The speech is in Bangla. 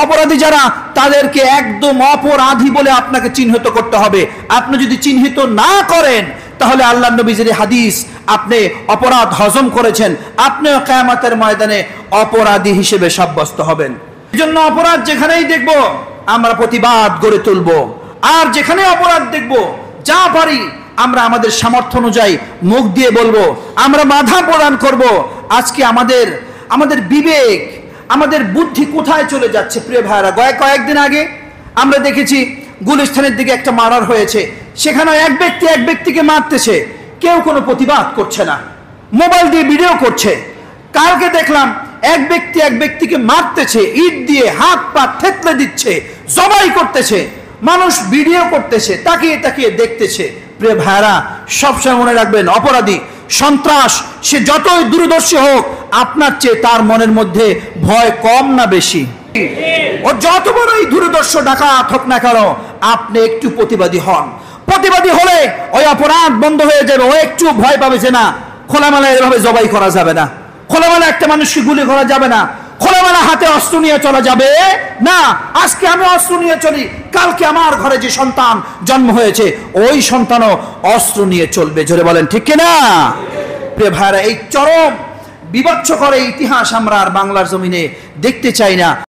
অপরাধী যারা তাদেরকে একদম অপরাধী বলে আপনাকে চিহ্নিত করতে হবে। আপনি যদি চিহ্নিত না করেন তাহলে আল্লাহর নবীর হাদিস, আপনি অপরাধ হজম করেছেন, আপনিও কিয়ামতের ময়দানে অপরাধী হিসেবে সাব্যস্ত হবেন। এজন্য অপরাধ যেখানেই দেখব আমরা প্রতিবাদ গড়ে তুলব, আর যেখানে অপরাধ দেখব যা পারি আমরা আমাদের সামর্থ্য অনুযায়ী মুখ দিয়ে বলবো, আমরা বাধা প্রদান করব। আজকে আমাদের বিবেক, আমাদের বুদ্ধি কোথায় চলে যাচ্ছে প্রিয় ভাইরা? কয়েকদিন আগে আমরা দেখেছি গুলিস্তানের দিকে একটা মার্ডার হয়েছে, সেখানে এক ব্যক্তিকে মারতেছে, কেউ কোনো প্রতিবাদ করছে না, মোবাইল দিয়ে ভিডিও করছে। কালকে দেখলাম এক ব্যক্তিকে মারতেছে, ইট দিয়ে হাত পা থেতলে দিচ্ছে, জবাই করতেছে, মানুষ ভিডিও করতেছে, তাকিয়ে তাকিয়ে দেখতেছে। প্রিয় ভাইরা, সবসময় মনে রাখবেন, অপরাধী সন্ত্রাস সে যতই দূরদর্শী হোক, আপনার চেয়ে তার মনের মধ্যে ভয় কম না বেশি? ও যত বড়ই দূরদর্শ ডাকাত হোক না কেন, আপনি একটু প্রতিবাদী হন। প্রতিবাদী হলে ওই অপরাধ বন্ধ হয়ে যাবে। ও একটু ভয় পাবে যে না, খোলামেলা এভাবে জবাই করা যাবে না, খোলামেলা একটা মানুষকে গুলি করা যাবে না, খোলামেলা হাতে অস্ত্র নিয়ে চলা যাবে না। আজকে আমি অস্ত্র নিয়ে চলি, কালকে আমার ঘরে যে সন্তান জন্ম হয়েছে ওই সন্তানও অস্ত্র নিয়ে চলবে। জোরে বলেন ঠিক কিনা? প্রিয় ভাইরা, এই চরম বিভৎসকর ইতিহাস আমরা আর বাংলার জমিনে দেখতে চাই না।